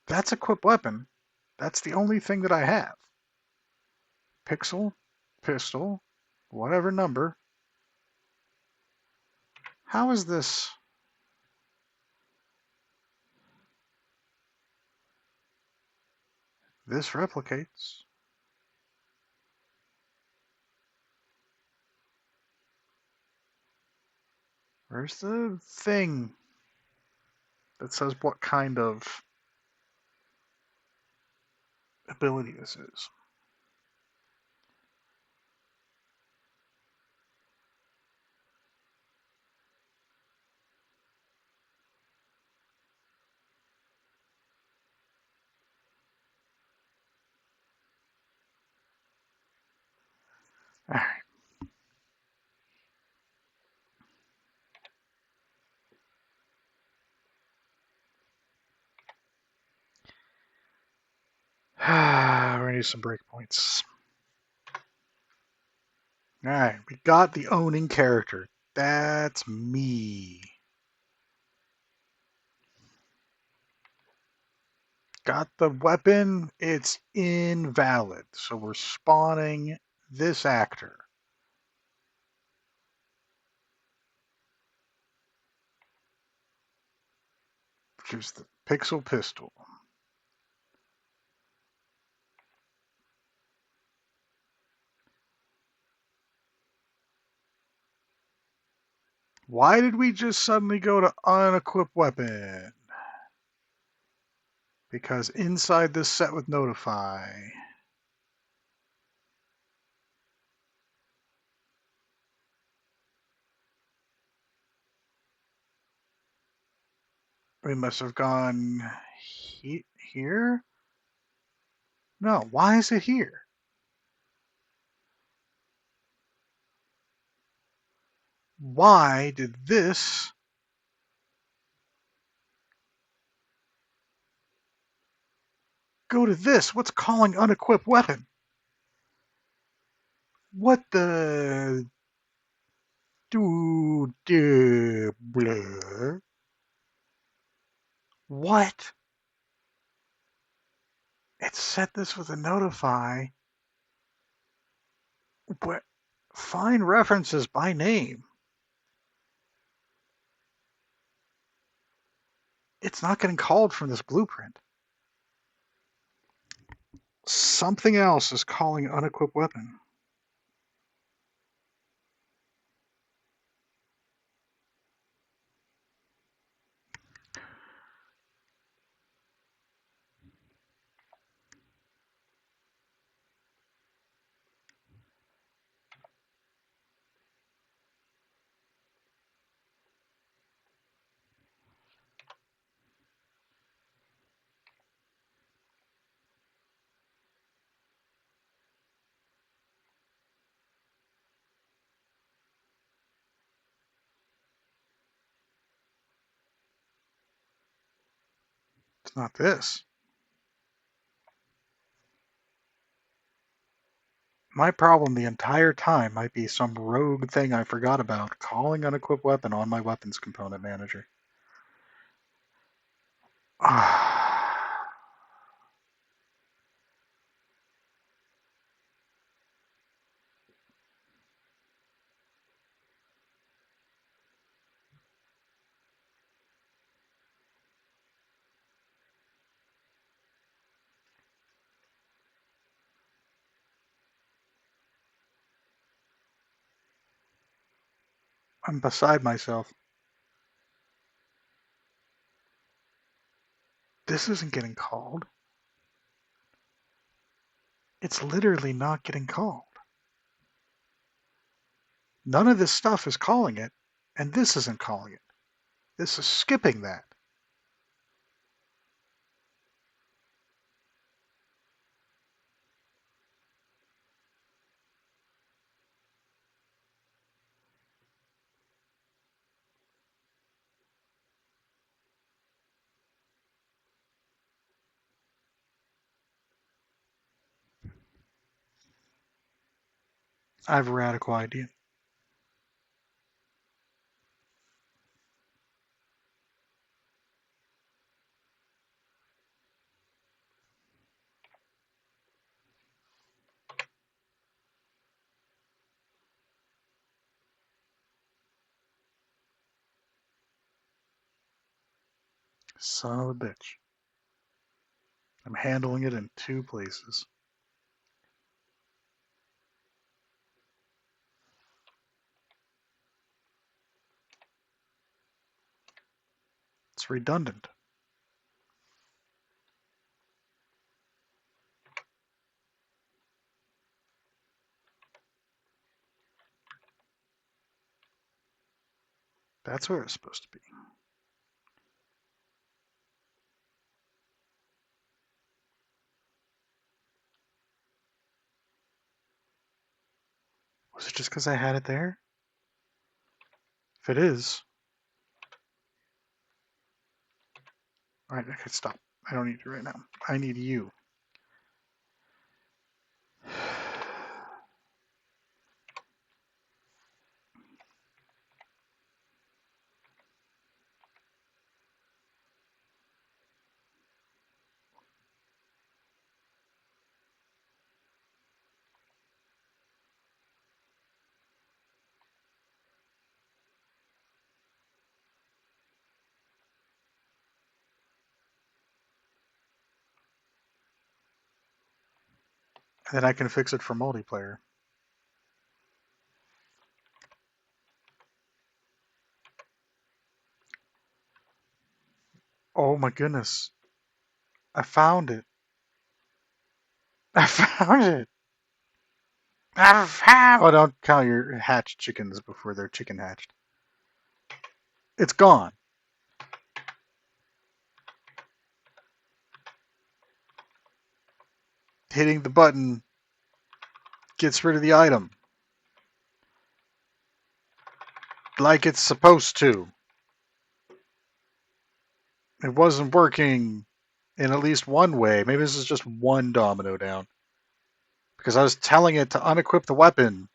That's equip weapon. That's the only thing that I have. Pixel, pistol, whatever number. How is this? This replicates. Where's the thing that says what kind of ability this is? Alright. We're gonna use some breakpoints. Alright, we got the owning character. That's me. Got the weapon, it's invalid. So we're spawning this actor. Which is the pixel pistol. Why did we just suddenly go to unequip weapon? Because inside this set with notify, we must have gone here? No, why is it here? Why did this go to this? What's calling unequipped weapon? What the... Blur. What? It said this with a notify. But find references by name. It's not getting called from this blueprint. Something else is calling unequipped weapon. It's not this. My problem the entire time might be some rogue thing I forgot about, calling unequipped weapon on my weapons component manager. I'm beside myself. This isn't getting called. It's literally not getting called. None of this stuff is calling it, and this isn't calling it. This is skipping that. I have a radical idea. Son of a bitch. I'm handling it in two places. It's redundant. That's where it's supposed to be. Was it just because I had it there? If it is, alright, I could stop. I don't need you right now. I need you. And then I can fix it for multiplayer. Oh my goodness. I found it. I found it. I found. Oh, don't count your hatched chickens before they're chicken hatched. It's gone. Hitting the button gets rid of the item. like it's supposed to. It wasn't working in at least one way. Maybe this is just one domino down. Because I was telling it to unequip the weapon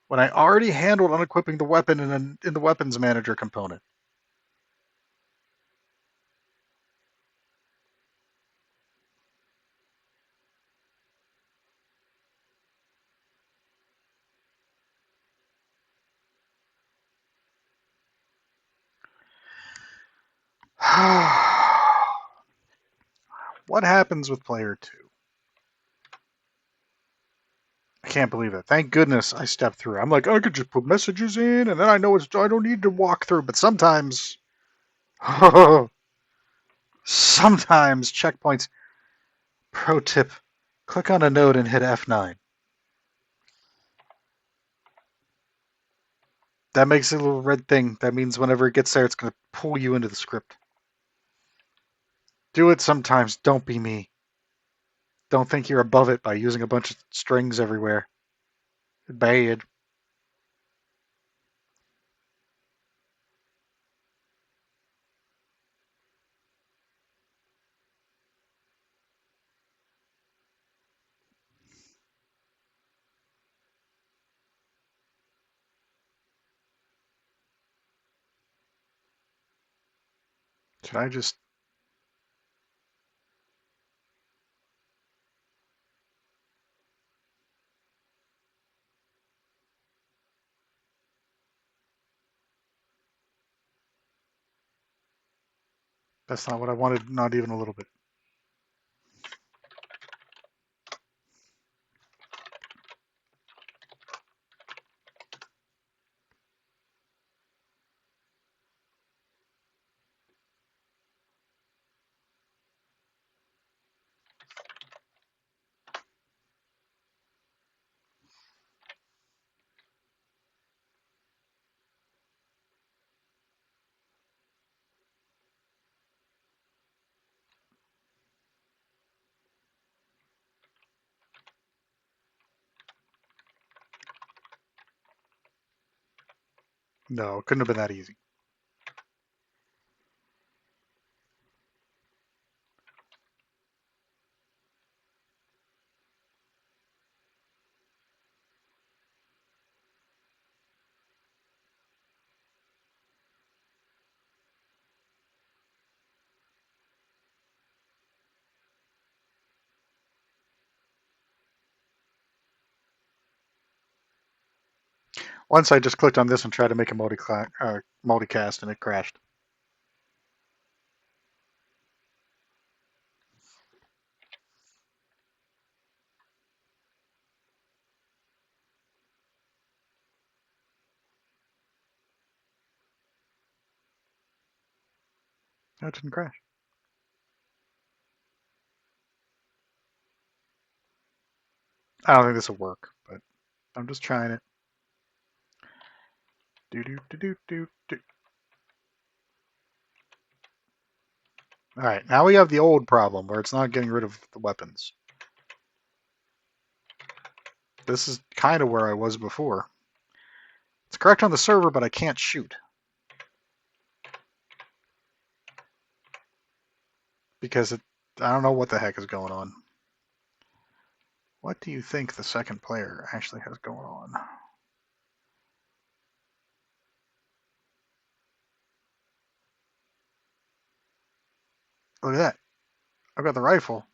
when I already handled unequipping the weapon in the weapons manager component. What happens with player 2? I can't believe it. Thank goodness I stepped through. I'm like, I could just put messages in, and then I know I don't need to walk through. But sometimes, sometimes checkpoints. Pro tip: click on a node and hit F9. That makes a little red thing. That means whenever it gets there, it's going to pull you into the script. Do it sometimes. Don't be me. Don't think you're above it by using a bunch of strings everywhere. Bad. Should I just... That's not what I wanted, not even a little bit. No, it couldn't have been that easy. Once I just clicked on this and tried to make a multicast, and it crashed. No, it didn't crash. I don't think this will work, but I'm just trying it. Do do do do do do. All right, now we have the old problem where it's not getting rid of the weapons. This is kind of where I was before. It's correct on the server, but I can't shoot. Because I don't know what the heck is going on. What do you think the second player actually has going on? Look at that. I've got the rifle.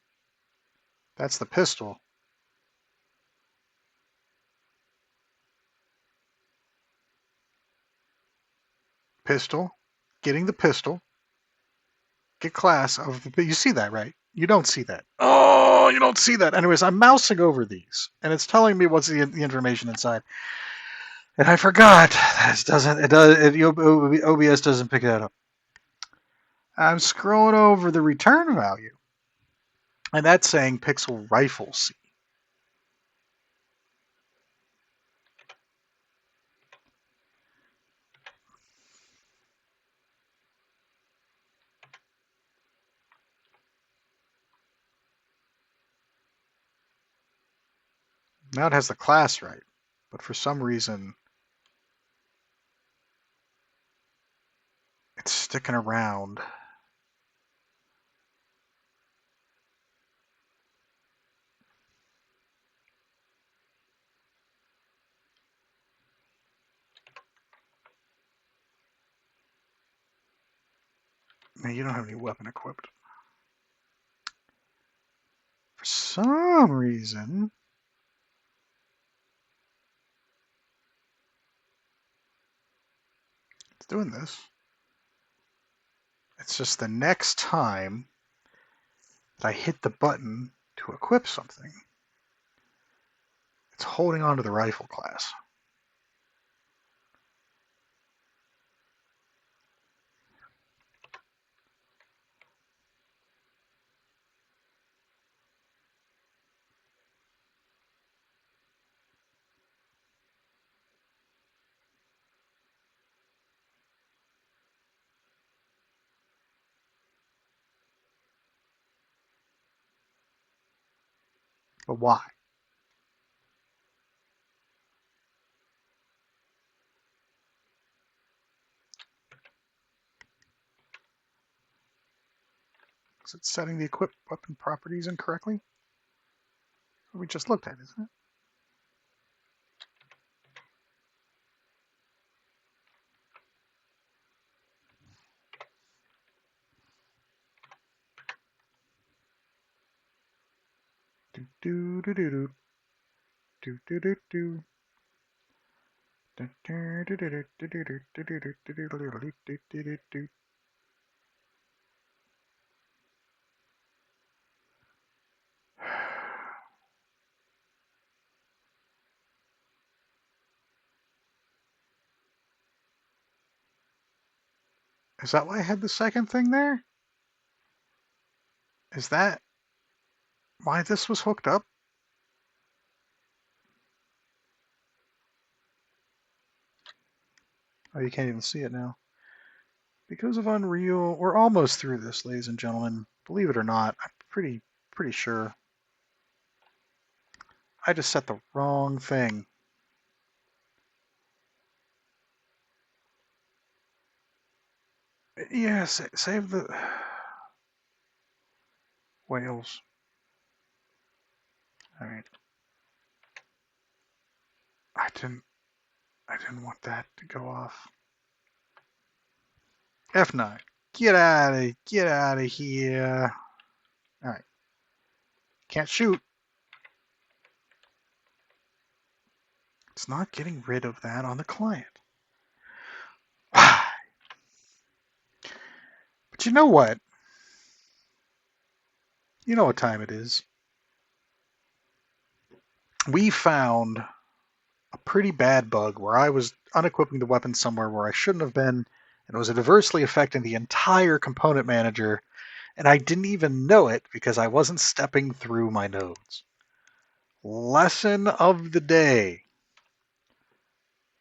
That's the pistol. Pistol. Getting the pistol. Get class of the... You see that, right? You don't see that. Oh, you don't see that. Anyways, I'm mousing over these, and it's telling me what's the information inside. And I forgot. This doesn't. It does. OBS doesn't pick that up. I'm scrolling over the return value, and that's saying pixel rifle C. Now it has the class right, but for some reason, sticking around. Man, you don't have any weapon equipped. For some reason, it's doing this. It's just the next time that I hit the button to equip something, it's holding on to the rifle class. But why? Is it setting the equipped weapon properties incorrectly? We just looked at, isn't it? Do do do do do do do do. Is that why I had the second thing there? Is that why this was hooked up? Oh, you can't even see it now. Because of Unreal, we're almost through this, ladies and gentlemen. Believe it or not, I'm pretty sure. I just set the wrong thing. Yeah, save the whales. All right. I didn't want that to go off. F9. Get out of here. All right. Can't shoot. It's not getting rid of that on the client. But you know what? You know what time it is. We found a pretty bad bug where I was unequipping the weapon somewhere where I shouldn't have been, and it was adversely affecting the entire component manager, and I didn't even know it because I wasn't stepping through my nodes. Lesson of the day.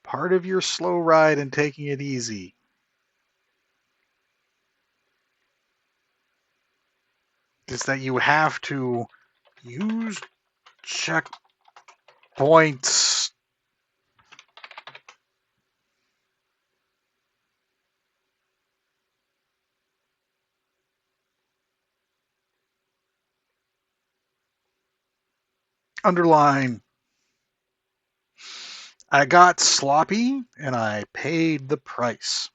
Part of your slow ride and taking it easy is that you have to use checkpoints. Underline. I got sloppy and I paid the price.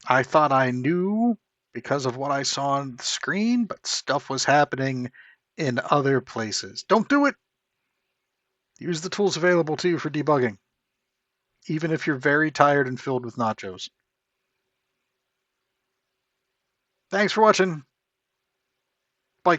I thought I knew because of what I saw on the screen, but stuff was happening in other places. Don't do it. Use the tools available to you for debugging, even if you're very tired and filled with nachos. Thanks for watching. Bye.